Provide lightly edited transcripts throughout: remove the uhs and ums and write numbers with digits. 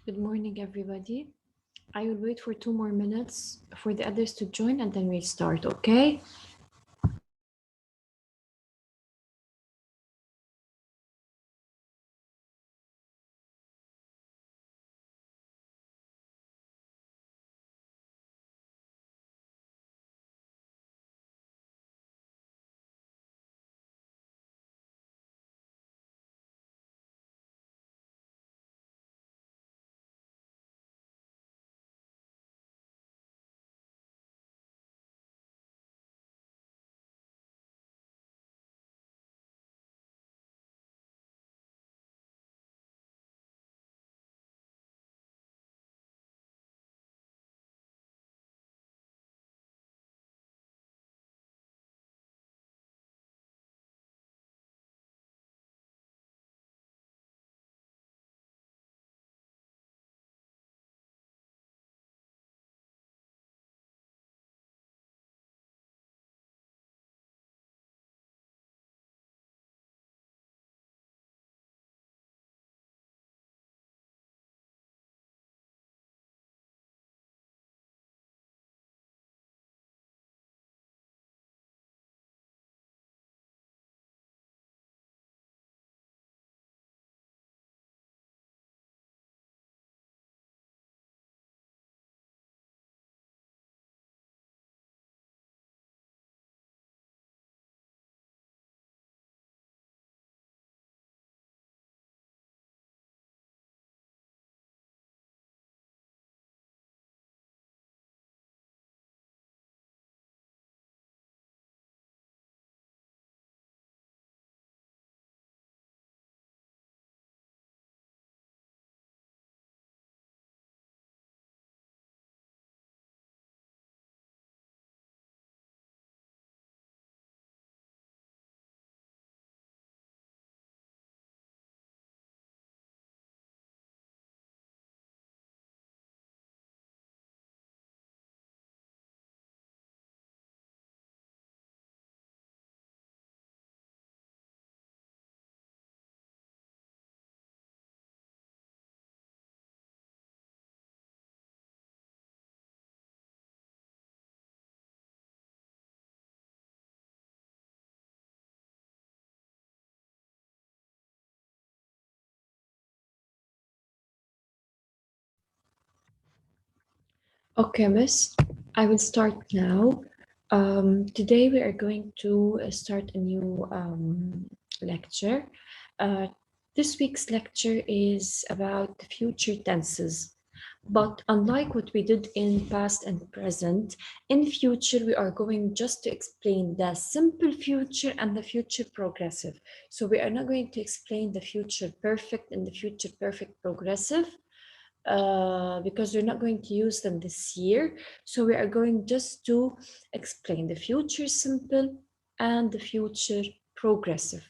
Good morning, everybody. I will wait for 2 more minutes for the others to join and then we'll start, okay? Okay, Miss, I will start now. Today we are going to start a new lecture. Uh, this week's lecture is about the future tenses. But unlike what we did in past and present, in future we are going just to explain the simple future and the future progressive. So we are not going to explain the future perfect and the future perfect progressive because we're not going to use them this year. So we are going just to explain the future simple and the future progressive.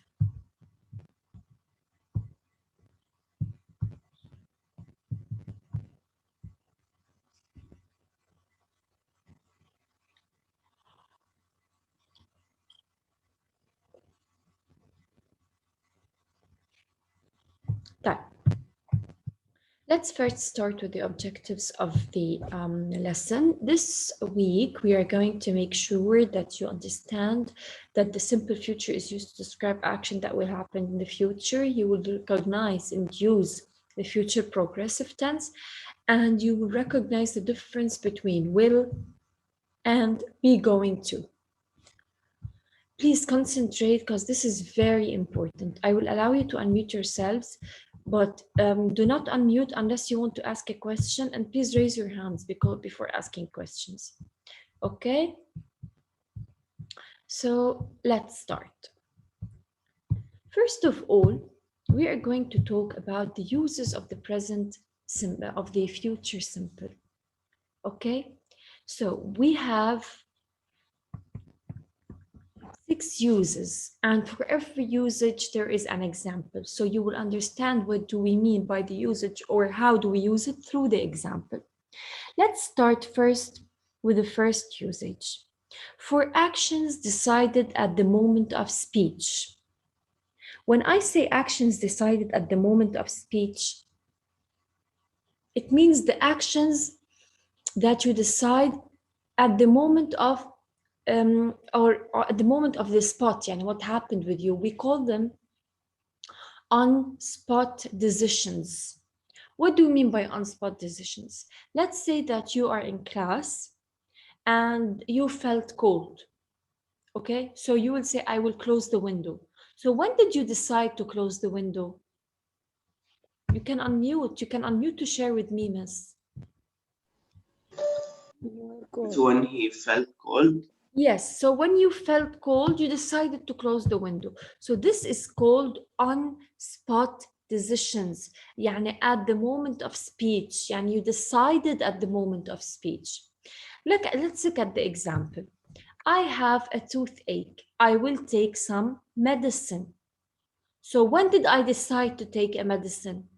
طيب. Let's first start with the objectives of the lesson. This week, we are going to make sure that you understand that the simple future is used to describe action that will happen in the future. You will recognize and use the future progressive tense, and you will recognize the difference between will and be going to. Please concentrate because this is very important. I will allow you to unmute yourselves, but do not unmute unless you want to ask a question, and please raise your hands before asking questions. Okay? So let's start. First of all, we are going to talk about the uses of the present simple, of the future simple. Okay? So we have 6 uses, and for every usage there is an example, so you will understand what do we mean by the usage or how do we use it through the example. Let's start first with the first usage. For actions decided at the moment of speech. When I say actions decided at the moment of speech, It means the actions that you decide at the moment of or at the moment of the spot, and what happened with you. We call them on-spot decisions. What do you mean by on-spot decisions? Let's say that you are in class and you felt cold. Okay, so you will say, I will close the window. So when did you decide to close the window? You can unmute to share with me, miss. So when he felt cold. Yes, so when you felt cold, you decided to close the window. So this is called on-spot decisions. يعني at the moment of speech. يعني you decided at the moment of speech. Let's look at the example. I have a toothache. I will take some medicine. So when did I decide to take a medicine?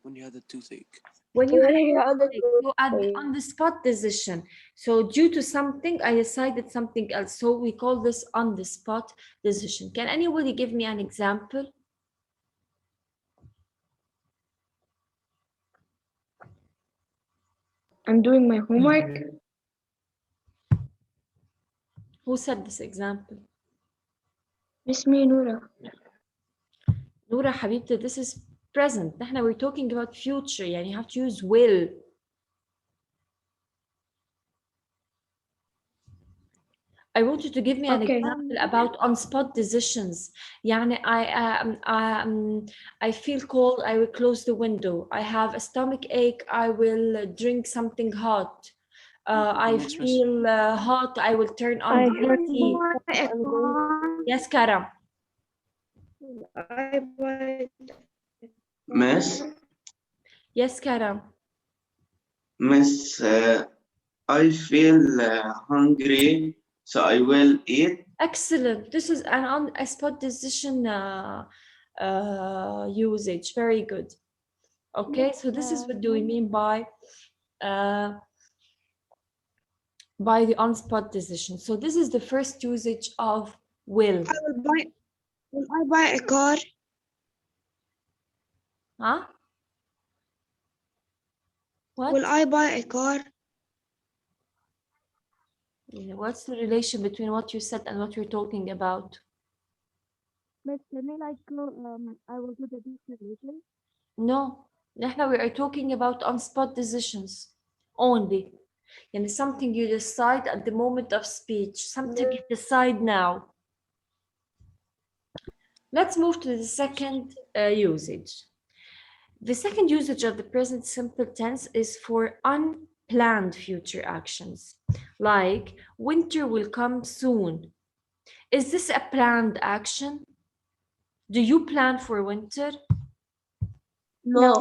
When you had a toothache. When you had so on the spot decision. So due to something, I decided something else. So we call this on the spot decision. Can anybody give me an example? I'm doing my homework. Who said this example? Miss me, Noura. Noura حبيبتي, this is present. نحن we're talking about future. يعني you have to use will. I want you to give me an example about on-spot decisions. يعني I feel cold, I will close the window. I have a stomach ache, I will drink something hot. I feel hot, I will turn on the AC. Yes, Karam. Miss, Yes, Karam. Miss, I feel hungry, so I will eat. Excellent. This is an on-spot decision usage. Very good. Okay, so this is what do we mean by the on-spot decision. So this is the first usage of will. Will I buy a car? Huh? What? Will I buy a car? What's the relation between what you said and what you're talking about? Miss, can I will do the later? No. نحن we are talking about on-spot decisions only. And it's something you decide at the moment of speech, something you decide now. Let's move to the second usage. The second usage of the present simple tense is for unplanned future actions, like winter will come soon. Is this a planned action? Do you plan for winter? No.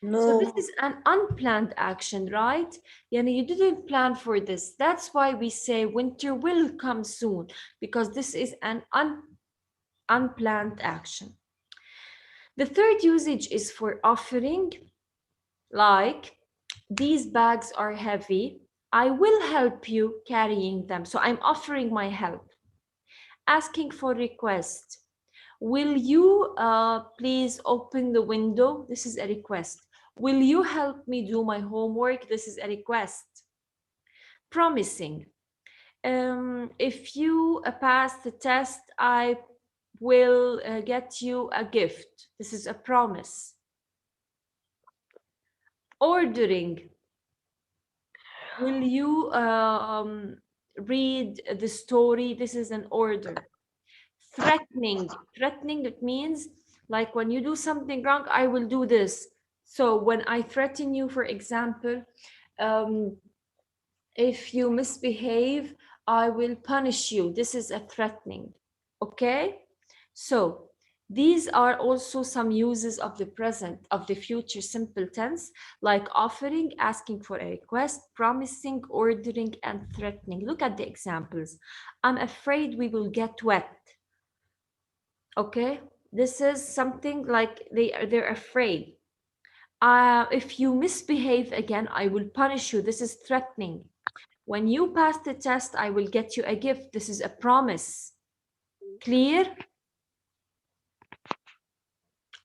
So this is an unplanned action, right? Yani you didn't plan for this. That's why we say winter will come soon, because this is an unplanned action. The third usage is for offering, like these bags are heavy. I will help you carrying them. So I'm offering my help. Asking for request. Will you please open the window? This is a request. Will you help me do my homework? This is a request. Promising. If you pass the test, I will get you a gift. This is a promise. Ordering. Will you read the story? This is an order. Threatening. Threatening, it means like when you do something wrong, I will do this. So when I threaten you, for example, if you misbehave, I will punish you. This is a threatening. Okay? So these are also some uses of the present, of the future simple tense, like offering, asking for a request, promising, ordering, and threatening. Look at the examples. I'm afraid we will get wet. Okay? This is something like they're afraid. If you misbehave again, I will punish you. This is threatening. When you pass the test, I will get you a gift. This is a promise. Clear?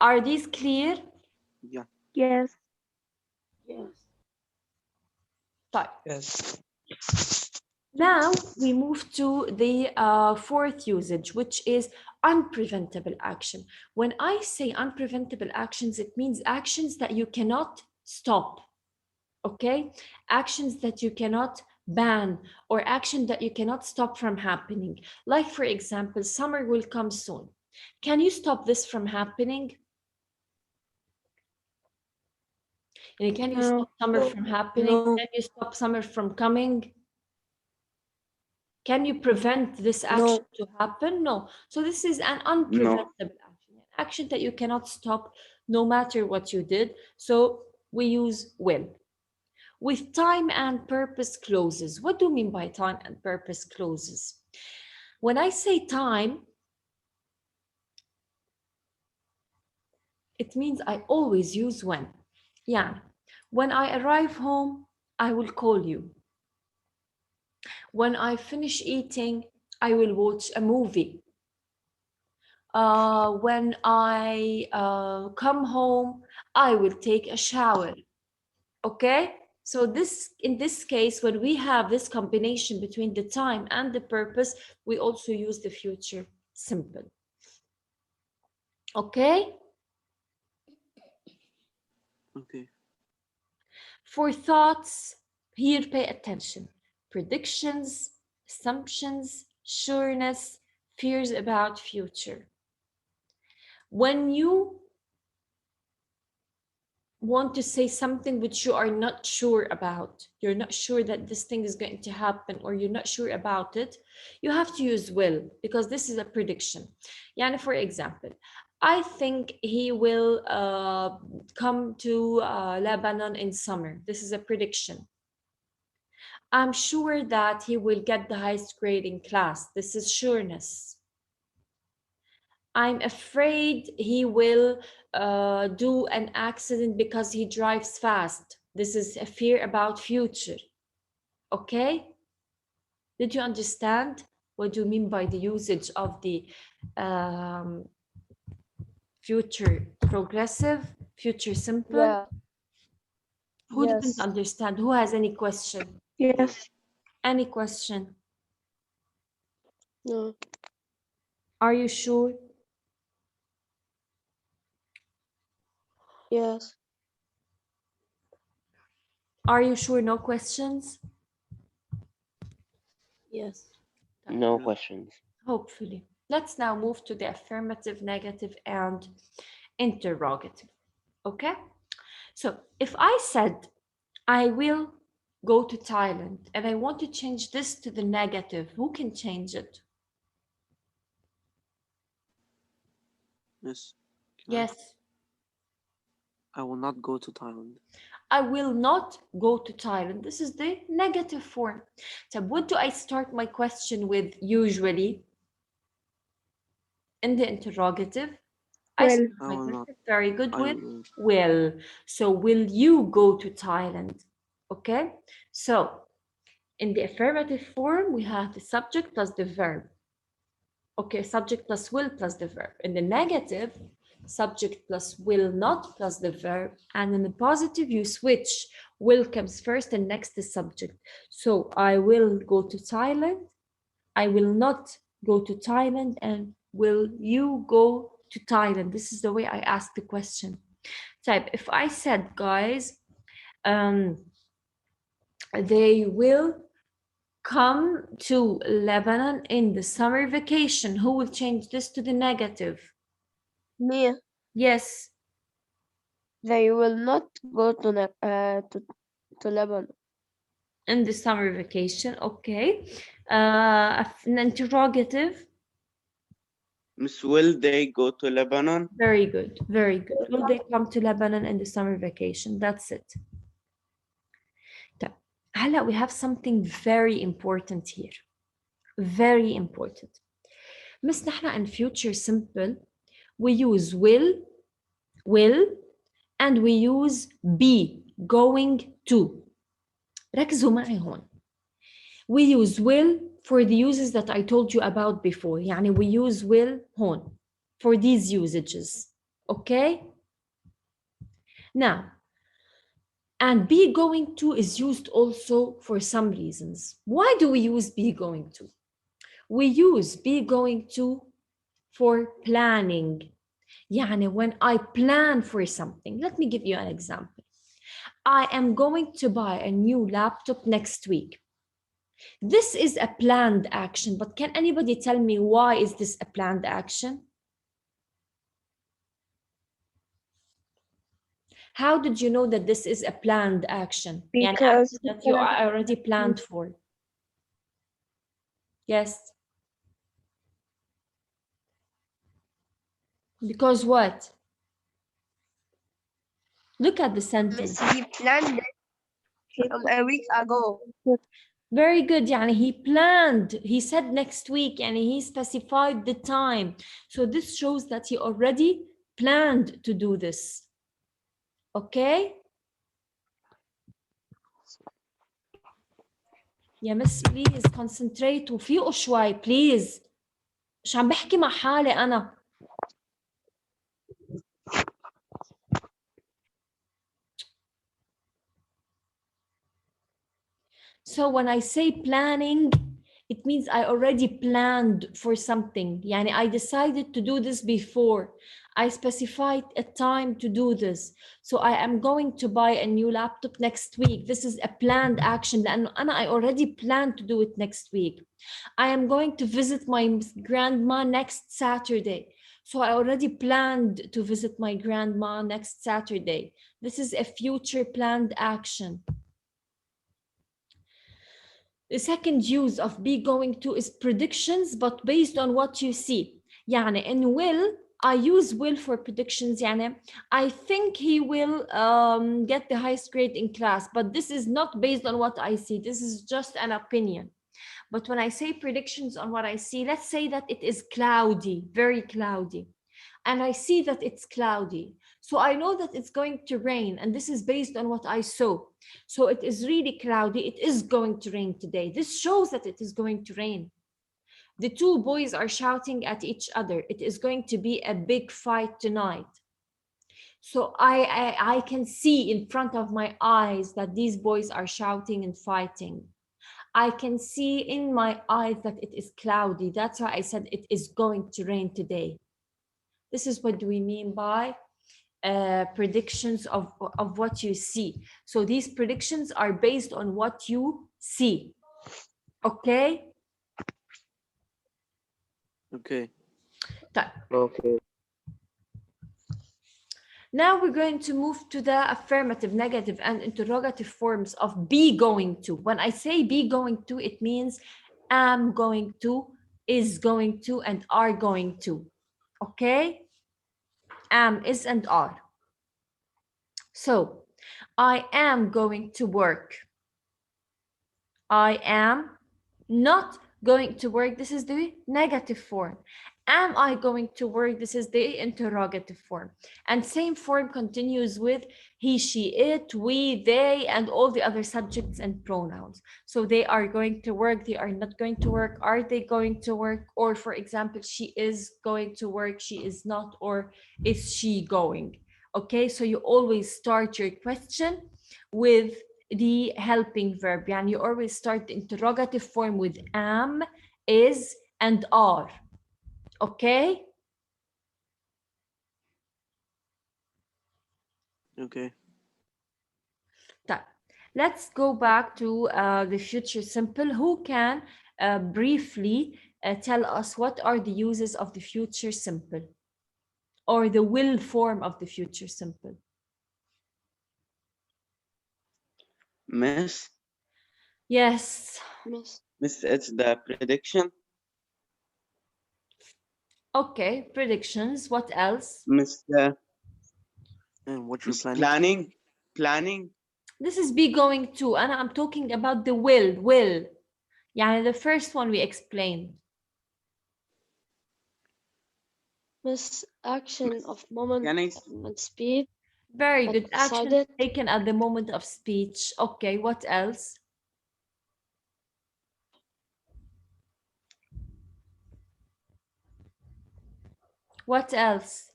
Are these clear? Yeah. Yes. Yes. طيب. Yes. Now we move to the fourth usage, which is unpreventable action. When I say unpreventable actions, it means actions that you cannot stop, okay? Actions that you cannot ban, or action that you cannot stop from happening. Like, for example, summer will come soon. Can you stop this from happening? And can you stop summer from happening? No. Can you stop summer from coming? Can you prevent this action to happen? No. So this is an unpreventable action, an action that you cannot stop no matter what you did. So we use will. With time and purpose clauses. What do you mean by time and purpose clauses? When I say time, it means I always use when. Yeah. When I arrive home, I will call you. When I finish eating, I will watch a movie. When I come home, I will take a shower. Okay? So in this case, when we have this combination between the time and the purpose, we also use the future simple. Okay? Okay. For thoughts, here pay attention. Predictions, assumptions, sureness, fears about future. When you want to say something which you are not sure about, you're not sure that this thing is going to happen, or you're not sure about it, you have to use will, because this is a prediction. Yani, for example, I think he will come to Lebanon in summer. This is a prediction. I'm sure that he will get the highest grade in class. This is sureness. I'm afraid he will do an accident because he drives fast. This is a fear about future. Okay? Did you understand what do you mean by the usage of the future progressive, future simple? Yeah. Who Yes. didn't understand? Who has any question? Yes. Any question? No. Are you sure? Yes. Are you sure? No questions? Yes. No questions. Hopefully. Let's now move to the affirmative, negative, and interrogative. Okay? So if I said, I will go to Thailand, and I want to change this to the negative, who can change it? Yes. Can Yes. I will not go to Thailand. I will not go to Thailand. This is the negative form. So what do I start my question with usually? In the interrogative, I start I my will not. question very good I with will. will. So will you go to Thailand? Okay. So in the affirmative form, we have the subject plus the verb. Okay, subject plus will plus the verb. In the negative, subject plus will not plus the verb. And in the positive, you switch. Will comes first and next is subject. So I will go to Thailand. I will not go to Thailand. And will you go to Thailand? This is the way I ask the question. Type, if I said, guys, they will come to Lebanon in the summer vacation, who will change this to the negative? Me. Yes. They will not go to Lebanon. In the summer vacation, okay. An interrogative. Miss, will they go to Lebanon? Very good, very good. Will they come to Lebanon in the summer vacation? That's it. Hala, we have something very important here. Very important. Miss, نحن in future simple, we use will, and we use be, going to. ركزوا معي هون. We use will for the uses that I told you about before. يعني we use will هون for these usages. Okay? Now, And be going to is used also for some reasons. Why do we use be going to? We use be going to for planning. يعني when I plan for something, let me give you an example. I am going to buy a new laptop next week. This is a planned action, but can anybody tell me why is this a planned action? How did you know that this is a planned action? يعني Because action that you are already planned for. Yes. Because what? Look at the sentence. Miss, he planned it from a week ago. Very good. يعني he planned. He said next week and he specified the time. So this shows that he already planned to do this. Okay? يا مس بليز concentrate وفيقوا شوي بليز. مش عم بحكي مع حالي أنا. So when I say planning, it means I already planned for something. يعني I decided to do this before. I specified a time to do this. So I am going to buy a new laptop next week. This is a planned action. لأنه I already planned to do it next week. I am going to visit my grandma next Saturday. So I already planned to visit my grandma next Saturday. This is a future planned action. The second use of be going to is predictions, but based on what you see. يعني in will, I use will for predictions. يعني I think he will get the highest grade in class, but this is not based on what I see. This is just an opinion. But when I say predictions on what I see, let's say that it is cloudy, very cloudy. And I see that it's cloudy. So I know that it's going to rain, and this is based on what I saw. So it is really cloudy. It is going to rain today. This shows that it is going to rain. The two boys are shouting at each other. It is going to be a big fight tonight. So I can see in front of my eyes that these boys are shouting and fighting. I can see in my eyes that it is cloudy. That's why I said it is going to rain today. This is what we mean by predictions of what you see. So these predictions are based on what you see. Okay? Okay. Okay. Now we're going to move to the affirmative, negative, and interrogative forms of be going to. When I say be going to, it means am going to, is going to, and are going to. Okay? Am, is, and are. So, I am going to work. I am not going to work. This is the negative form. Am I going to work? This is the interrogative form. And same form continues with he, she, it, we, they, and all the other subjects and pronouns. So they are going to work, they are not going to work, are they going to work? Or for example, she is going to work, she is not, or is she going? Okay, so you always start your question with the helping verb. يعني you always start the interrogative form with am, is, and are. Okay? Okay. Let's go back to the future simple. Who can briefly tell us what are the uses of the future simple or the will form of the future simple? Miss, Yes. Miss, it's the prediction. Okay, predictions. What else? Miss, And what you're Miss planning? planning. This is be going to, and I'm talking about the will. يعني the first one we explained. Miss, action of moment Can I and speed. Very But good. Action decided- taken at the moment of speech. Okay, what else? What else?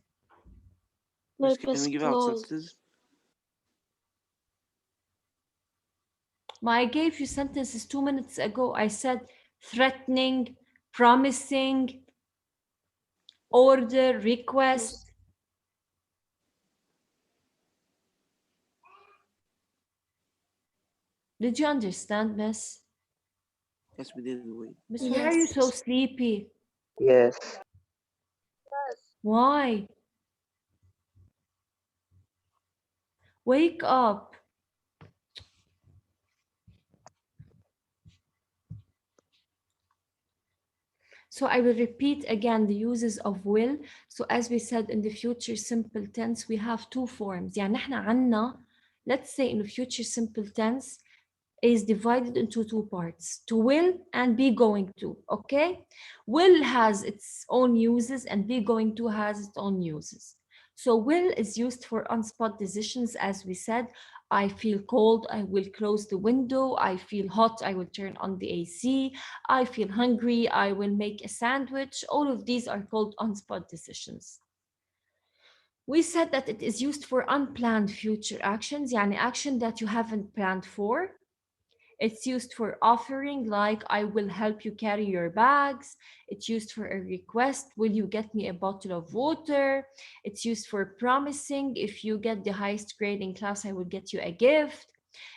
Miss, can Purpose we give out closed. sentences? I gave you sentences 2 minutes ago. I said threatening, promising, order, request. Did you understand, Miss? Yes, we did. Wait. Miss, why are you so Yes. sleepy? Yes. Why? Wake up. So I will repeat again the uses of will. So as we said in the future simple tense, we have two forms. يعني احنا عنا, let's say in the future simple tense is divided into two parts, to will and be going to, okay? Will has its own uses and be going to has its own uses. So will is used for on-spot decisions, as we said. I feel cold, I will close the window. I feel hot, I will turn on the AC. I feel hungry, I will make a sandwich. All of these are called on-spot decisions. We said that it is used for unplanned future actions, يعني action that you haven't planned for. It's used for offering, like I will help you carry your bags. It's used for a request, will you get me a bottle of water? It's used for promising, if you get the highest grade in class, I will get you a gift.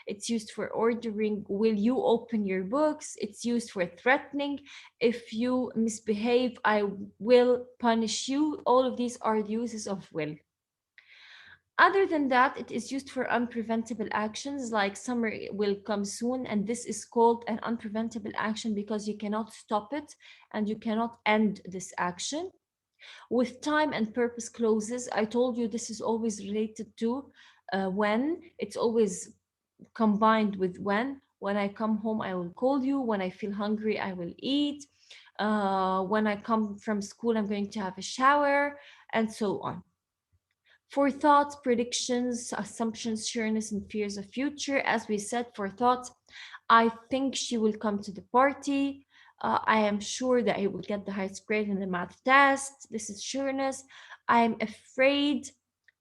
It's used for ordering, will you open your books? It's used for threatening, if you misbehave, I will punish you. All of these are the uses of will. Other than that, it is used for unpreventable actions, like summer will come soon, and this is called an unpreventable action because you cannot stop it and you cannot end this action. With time and purpose clauses, I told you this is always related to when. It's always combined with when. When I come home, I will call you. When I feel hungry, I will eat. When I come from school, I'm going to have a shower, and so on. For thoughts, predictions, assumptions, sureness, and fears of future, as we said, for thoughts, I think she will come to the party. I am sure that he will get the highest grade in the math test. This is sureness. I'm afraid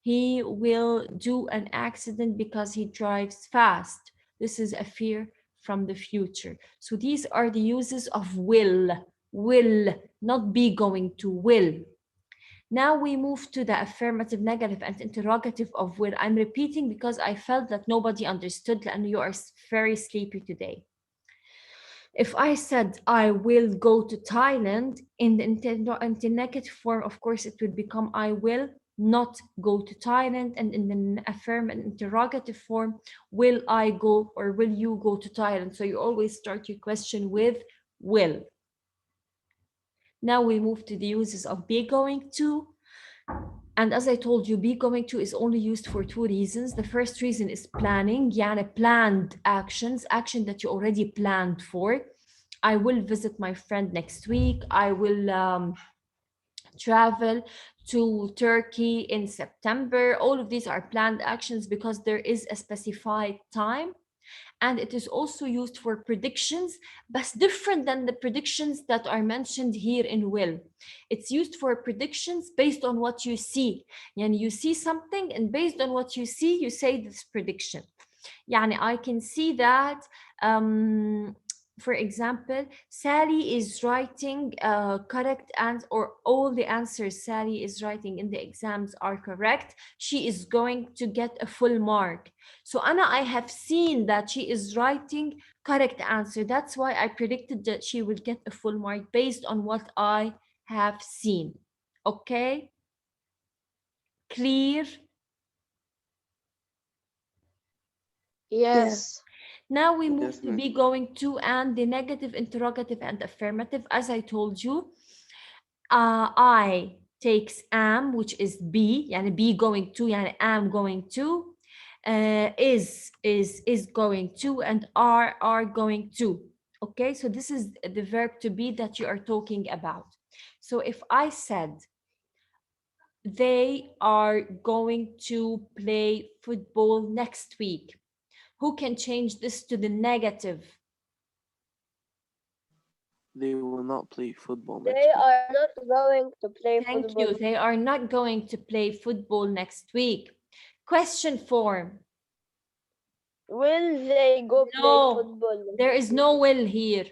he will do an accident because he drives fast. This is a fear from the future. So these are the uses of will, not be going to, will. Now we move to the affirmative, negative, and interrogative of will. I'm repeating because I felt that nobody understood and you are very sleepy today. If I said I will go to Thailand, in the negative form, of course, it would become I will not go to Thailand. And in the affirmative interrogative form, will I go or will you go to Thailand? So you always start your question with will. Now we move to the uses of be going to. And as I told you, be going to is only used for two reasons. The first reason is planning, يعني planned actions, action that you already planned for. I will visit my friend next week. I will travel to Turkey in September. All of these are planned actions because there is a specified time. And it is also used for predictions, but different than the predictions that are mentioned here in will. It's used for predictions based on what you see. Yani you see something and based on what you see, you say this prediction. Yani I can see that, for example, Sally is writing correct answer, or all the answers Sally is writing in the exams are correct. She is going to get a full mark. So Anna, I have seen that she is writing correct answer. That's why I predicted that she will get a full mark based on what I have seen. Okay? Clear? Yes. Now we move Yes, to ma'am. be going to and the negative, interrogative, and affirmative. As I told you, I takes am, which is be, yani be going to, yani am going to, is going to, and are going to. Okay, so this is the verb to be that you are talking about. So if I said they are going to play football next week, who can change this to the negative? They will not play football next They week. are not going to play Thank football. you. They are not going to play football next week. Question form. Will they go play No, football? there is no will here.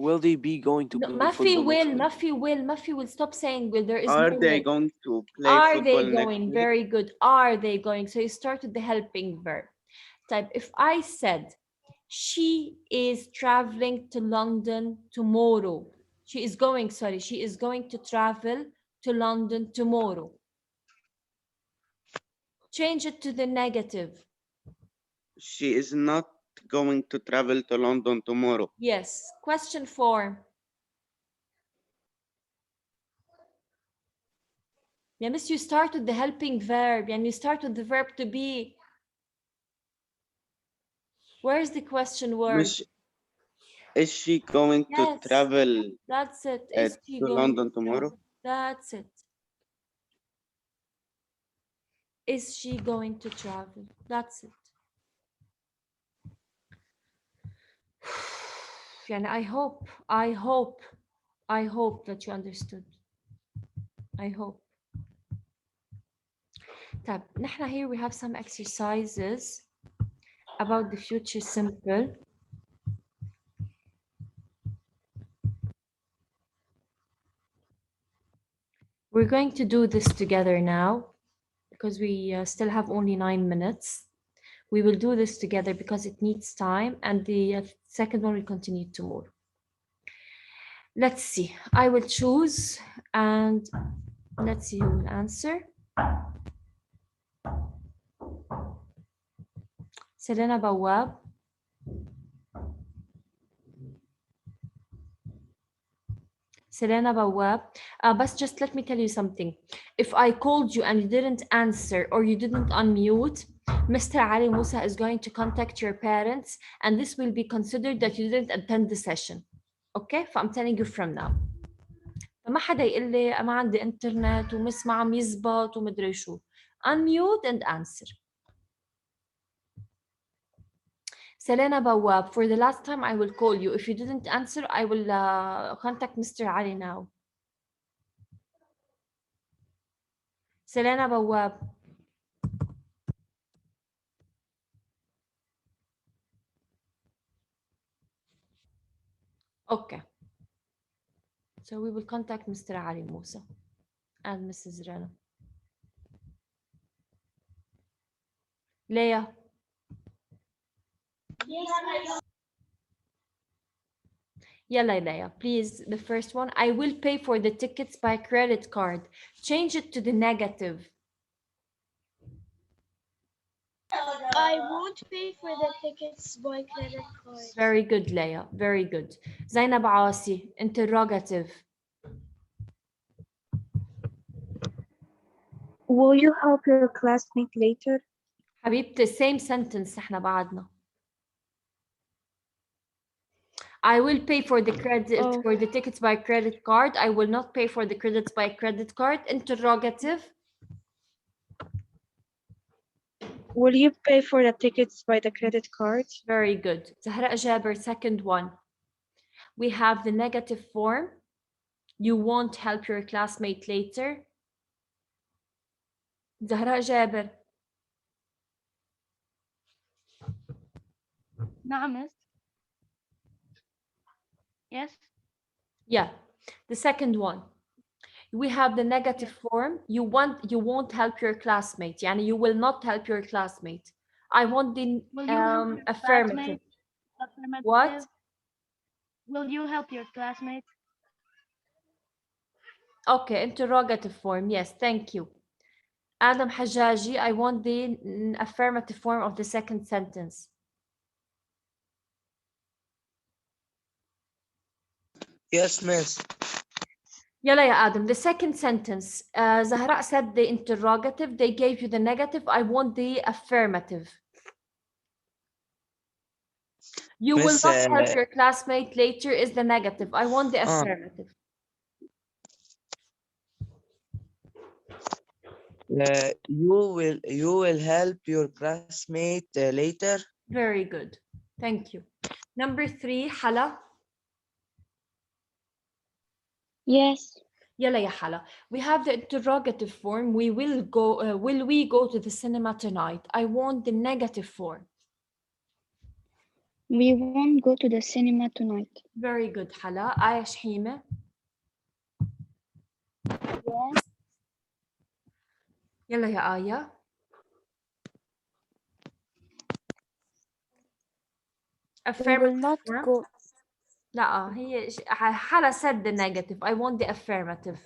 Will they be going to No, play ما في football next will, week? ما في will. Stop saying will. There is Are no they will. going to play Are football they next going? week? Very good. Are they going? So you start with the helping verb. Type, if I said, she is traveling to London tomorrow. She is going to travel to London tomorrow. Change it to the negative. She is not going to travel to London tomorrow. Yes. Question form. Yeah, miss, you start with the helping verb and you start with the verb to be. Where's the question word? Is she going Yes, to travel that's it. Is she to going London to tomorrow? travel? That's it. Is she going to travel? That's it. And I hope that you understood. I hope. طب نحن here we have some exercises about the future simple. We're going to do this together now because we still have only 9 minutes. We will do this together because it needs time, and the second one will continue tomorrow. Let's see. I will choose and let's see who will answer. Selena Bawab. Selena Bawab. But just let me tell you something. If I called you and you didn't answer or you didn't unmute, Mr. Ali Musa is going to contact your parents and this will be considered that you didn't attend the session. Okay? I'm telling you from now. فما حدا يقول لي ما عندي انترنت ومس ما عم يزبط ومدري شو. Unmute and answer. Selena Bawab, for the last time I will call you. If you didn't answer, I will contact Mr. Ali now. Selena Bawab. Okay. So we will contact Mr. Ali Musa and Mrs. Rana. Leah. Yalla Leah, please, the first one. I will pay for the tickets by credit card. Change it to the negative. I won't pay for the tickets by credit card. Very good, Leah. Very good. Zainab Asi, interrogative. Will you help your classmate later? حبيبتي, same sentence احنا بعدنا. I will pay for the for the tickets by credit card. I will not pay for the credits by credit card. Interrogative. Will you pay for the tickets by the credit card? Very good. Zahra Jaber, second one. We have the negative form. You won't help your classmate later. Zahra Jaber. نعم. Yes. Yeah. The second one. We have the negative form. You won't help your classmate. Yani you will not help your classmate. I want the affirmative. What? Will you help your classmate? Okay, interrogative form. Yes, thank you. Adam Hajaji, I want the affirmative form of the second sentence. Yes, miss. Yalla ya Adam, the second sentence. Zahra said the interrogative. They gave you the negative. I want the affirmative. You will not help your classmate later is the negative. I want the affirmative. You will help your classmate later. Very good. Thank you. Number 3, Hala. Yes. يلا يا حلا. We have the interrogative form. Will we go to the cinema tonight? I want the negative form. We won't go to the cinema tonight. Very good حلا. آية شحيمة. Yes. يلا يا آية. We will not form. go. لا هي حلا said the negative. I want the affirmative.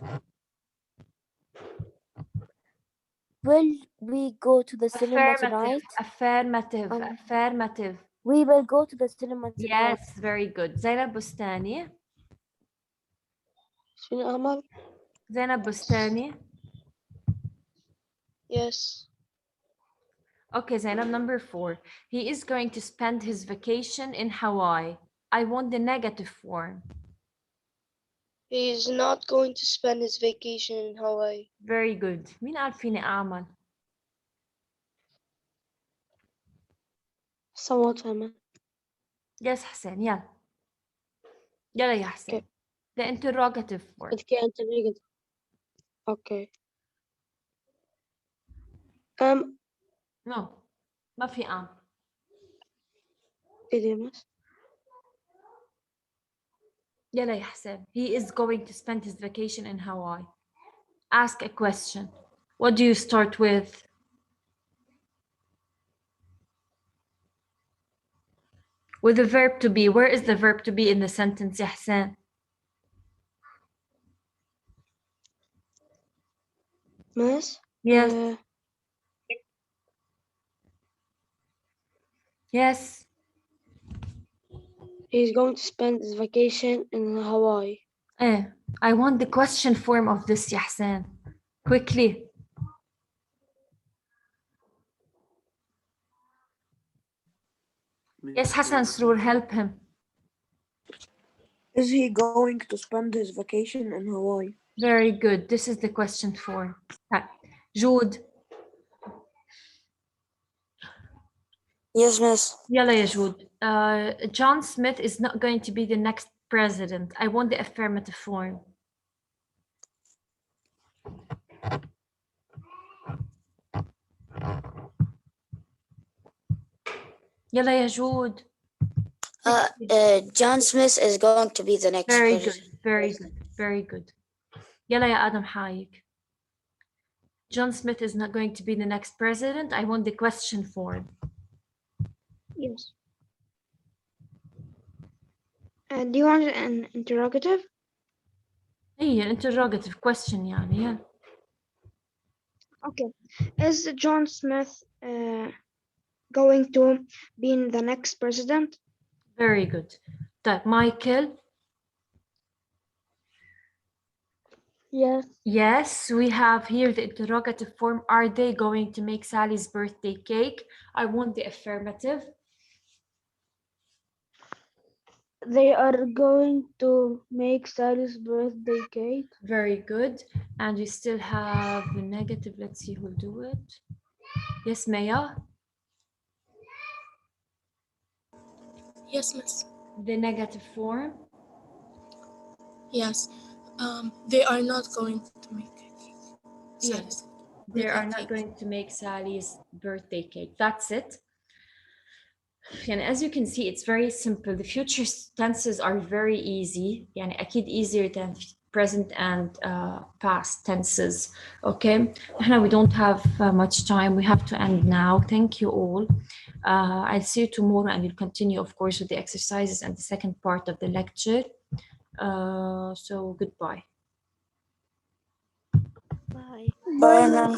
Will we go to the cinema tonight? Affirmative. Um, Affirmative. We will go to the cinema tonight. Yes, very good. زينب بستاني. شنو أمل؟ زينب بستاني. Yes. Okay, Zainab, number 4. He is going to spend his vacation in Hawaii. I want the negative form. He is not going to spend his vacation in Hawaii. Very good. مين قال فيني أعمل؟ صوت أمل. Yes, حسين, يلا. يلا يا حسين. Okay. The interrogative form. قلت كي أنت نيجاتيف. أوكي. No, ما في أم. إديمس. يلا يا حسين. He is going to spend his vacation in Hawaii. Ask a question. What do you start with? With the verb to be. Where is the verb to be in the sentence, يا حسين? Miss. Yes. Yes. He's going to spend his vacation in Hawaii. I want the question form of this, يا حسين. Quickly. Yes, Hassan Sroor, help him. Is he going to spend his vacation in Hawaii? Very good. This is the question form. Jude. Yes, miss. يلا يا جود. John Smith is not going to be the next president. I want the affirmative form. يلا يا جود. John Smith is going to be the next Very president. good. Very good. Very good. يلا يا آدم حايك. John Smith is not going to be the next president. I want the question form. Yes. Do you want an interrogative? هي interrogative question يعني. Yeah. Okay. Is John Smith going to be the next president? Very good. طيب Michael. Yes. Yes, we have here the interrogative form. Are they going to make Sally's birthday cake? I want the affirmative. They are going to make Sally's birthday cake. Very good. And we still have the negative. Let's see who'll do it. Yes, Maya. Yes, miss. The negative form. Yes. They are not going to make a cake. Yes. They are not going to make Sally's birthday cake. That's it. And as you can see, it's very simple. The future tenses are very easy. يعني أكيد easier than present and past tenses. Okay. Now we don't have much time. We have to end now. Thank you all. I'll see you tomorrow and we'll continue, of course, with the exercises and the second part of the lecture. So goodbye. Bye. Bye, ma'am.